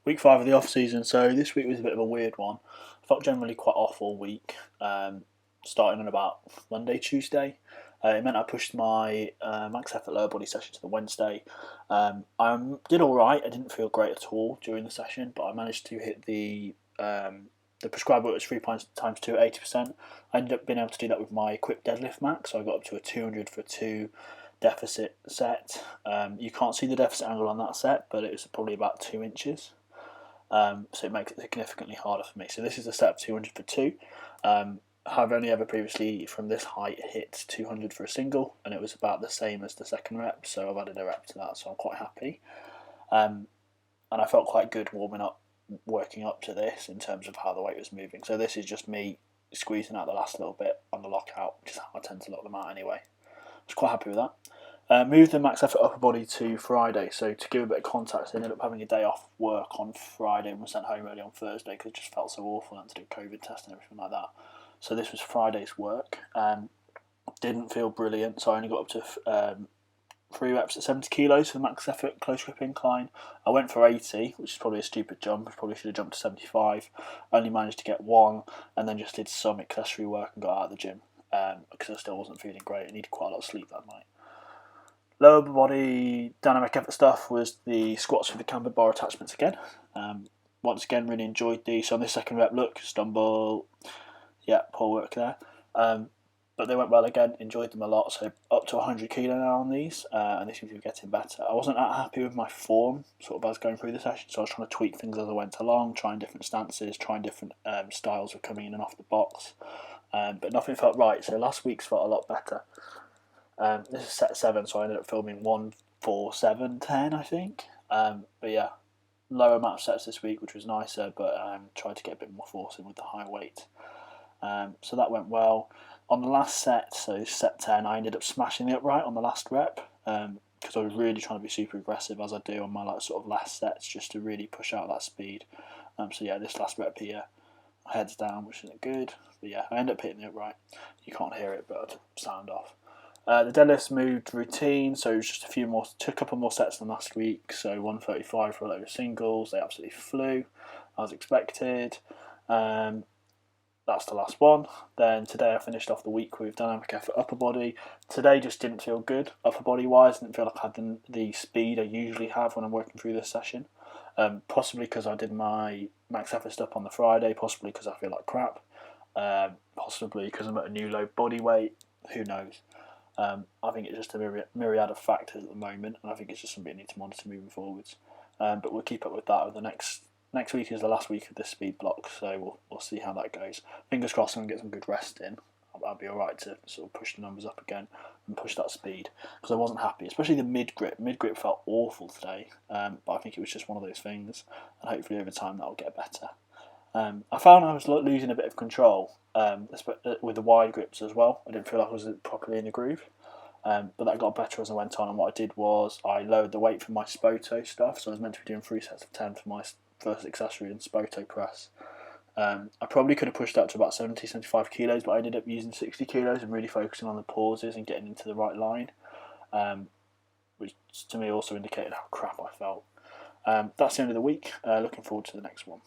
Week 5 of the off-season, so this week was a bit of a weird one. I felt generally quite off all week, starting on about Monday, Tuesday. It meant I pushed my max effort lower body session to the Wednesday. I did all right. I didn't feel great at all during the session, but I managed to hit the prescribed weight was 3 times 2 at 80%. I ended up being able to do that with my quick deadlift max, so I got up to a 200 for 2 deficit set. You can't see the deficit angle on that set, but it was probably about 2 inches. So it makes it significantly harder for me. So this is a set of 200 for 2. I've only ever previously from this height hit 200 for a single, and it was about the same as the second rep, so I've added a rep to that, so I'm quite happy. And I felt quite good warming up, working up to this in terms of how the weight was moving. So this is just me squeezing out the last little bit on the lockout, which is how I tend to lock them out anyway. I was quite happy with that. Moved the max effort upper body to Friday, so to give a bit of context, I ended up having a day off work on Friday and was sent home early on Thursday because it just felt so awful and had to do a COVID test and everything like that. So this was Friday's work. Didn't feel brilliant, so I only got up to 3 reps at 70 kilos for the max effort close grip incline. I went for 80, which is probably a stupid jump. I probably should have jumped to 75. Only managed to get 1, and then just did some accessory work and got out of the gym because I still wasn't feeling great. I needed quite a lot of sleep that night. Lower body dynamic effort stuff was the squats with the cambered bar attachments again. Once again, really enjoyed these. So on this second rep, look, stumble, yeah, poor work there. But they went well again, enjoyed them a lot. So up to 100 kilo now on these, and they seem to be getting better. I wasn't that happy with my form, sort of as going through the session, so I was trying to tweak things as I went along, trying different stances, trying different styles of coming in and off the box. But nothing felt right, so last week's felt a lot better. This is set 7, so I ended up filming 1, 4, 7, 10, I think. But yeah, lower amount of sets this week, which was nicer, but tried to get a bit more force in with the high weight. So that went well. On the last set, so set 10, I ended up smashing the upright on the last rep because I was really trying to be super aggressive as I do on my sort of last sets just to really push out that speed. So yeah, this last rep here, heads down, which isn't good. But yeah, I ended up hitting the upright. You can't hear it, but I'd sound off. The deadlifts moved routine, so it was just took a couple more sets than last week. So 135 for a load of singles. They absolutely flew, as expected. That's the last one. Then today I finished off the week with dynamic effort upper body. Today just didn't feel good upper body wise. Didn't feel like I had the speed I usually have when I'm working through this session. Possibly because I did my max effort stuff on the Friday. Possibly because I feel like crap. Possibly because I'm at a new low body weight. Who knows? I think it's just a myriad of factors at the moment, and I think it's just something I need to monitor moving forwards. But we'll keep up with that. The next week is the last week of this speed block, so we'll see how that goes. Fingers crossed I'm going to get some good rest in. I'll be alright to sort of push the numbers up again and push that speed, because I wasn't happy, especially the mid grip. Mid grip felt awful today, but I think it was just one of those things, and hopefully over time that'll get better. I found I was losing a bit of control with the wide grips as well. I didn't feel like I was properly in the groove, but that got better as I went on. And what I did was I lowered the weight for my Spoto stuff, so I was meant to be doing 3 sets of 10 for my first accessory and Spoto press. I probably could have pushed that to about 70, 75 kilos, but I ended up using 60 kilos and really focusing on the pauses and getting into the right line, which to me also indicated how crap I felt. That's the end of the week. Looking forward to the next one.